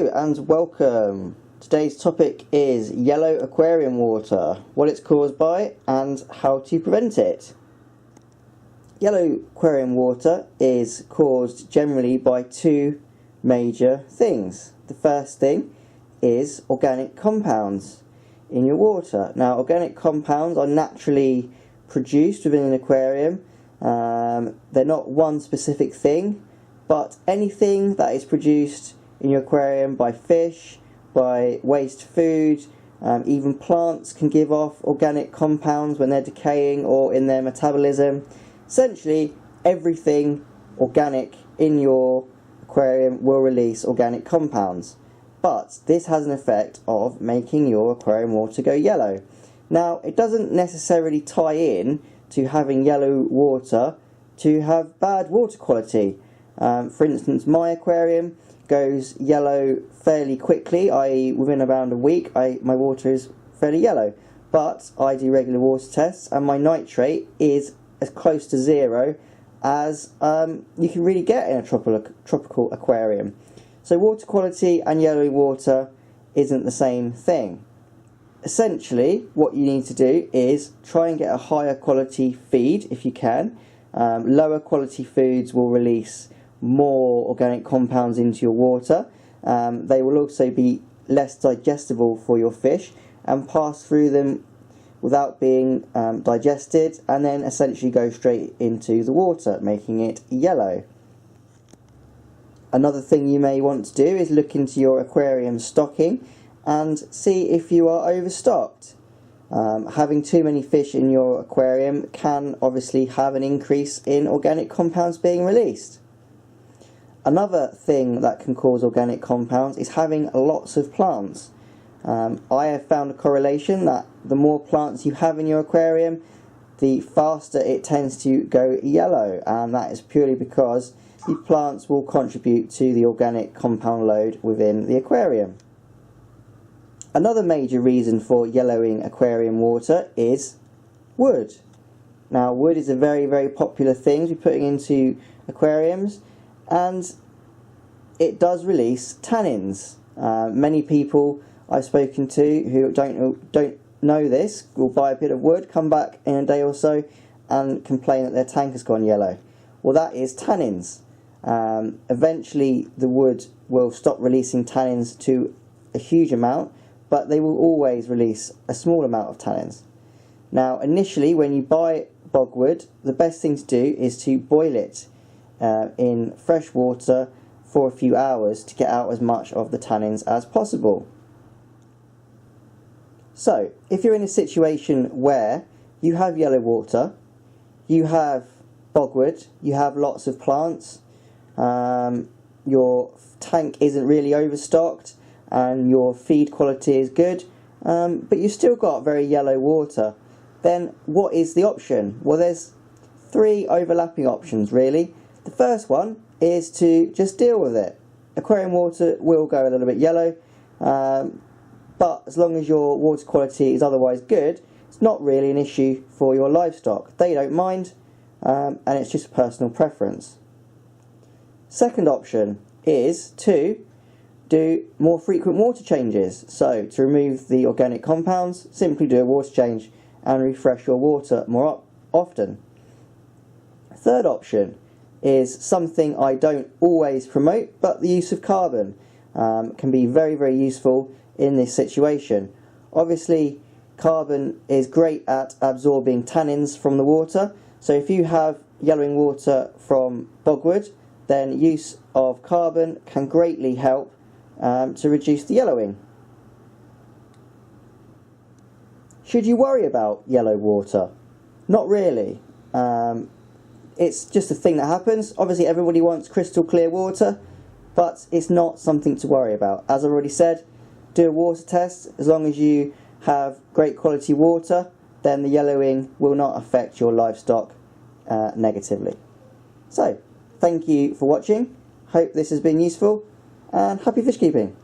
Hello and welcome. Today's topic is yellow aquarium water, what it's caused by and how to prevent it. Yellow aquarium water is caused generally by two major things. The first thing is organic compounds in your water. Now, organic compounds are naturally produced within an aquarium. They're not one specific thing, but anything that is produced in your aquarium by fish, by waste food, even plants can give off organic compounds when they're decaying or in their metabolism. Essentially, everything organic in your aquarium will release organic compounds. But this has an effect of making your aquarium water go yellow. Now, it doesn't necessarily tie in to having yellow water to have bad water quality. For instance, my aquarium goes yellow fairly quickly, i.e. within around a week my water is fairly yellow. But I do regular water tests and my nitrate is as close to zero as you can really get in a tropical aquarium. So water quality and yellow water isn't the same thing. Essentially, what you need to do is try and get a higher quality feed if you can. Lower quality foods will release more organic compounds into your water. They will also be less digestible for your fish and pass through them without being digested and then essentially go straight into the water, making it yellow. Another thing you may want to do is look into your aquarium stocking and see if you are overstocked. Having too many fish in your aquarium can obviously have an increase in organic compounds being released. Another thing that can cause organic compounds is having lots of plants. I have found a correlation that the more plants you have in your aquarium, the faster it tends to go yellow, and that is purely because the plants will contribute to the organic compound load within the aquarium. Another major reason for yellowing aquarium water is wood. Now, wood is a very, very popular thing to be putting into aquariums, and it does release tannins. Many people I've spoken to who don't know this will buy a bit of wood, come back in a day or so and complain that their tank has gone yellow. Well, that is tannins. Eventually the wood will stop releasing tannins to a huge amount, but they will always release a small amount of tannins. Now, initially when you buy bogwood, the best thing to do is to boil it in fresh water for a few hours to get out as much of the tannins as possible. So, if you're in a situation where you have yellow water, you have bogwood, you have lots of plants, your tank isn't really overstocked and your feed quality is good, but you've still got very yellow water, then what is the option? Well, there's three overlapping options really. The first one is to just deal with it. Aquarium water will go a little bit yellow, but as long as your water quality is otherwise good, it's not really an issue for your livestock. They don't mind, and it's just a personal preference. Second option is to do more frequent water changes. So to remove the organic compounds, simply do a water change and refresh your water more often. Third option is something I don't always promote, but the use of carbon can be very, very useful in this situation. Obviously, carbon is great at absorbing tannins from the water, so if you have yellowing water from bogwood, then use of carbon can greatly help to reduce the yellowing. Should you worry about yellow water? Not really. It's just a thing that happens. Obviously everybody wants crystal clear water, but it's not something to worry about. As I already said, do a water test. As long as you have great quality water, then the yellowing will not affect your livestock negatively. So, thank you for watching. Hope this has been useful, and happy fish keeping.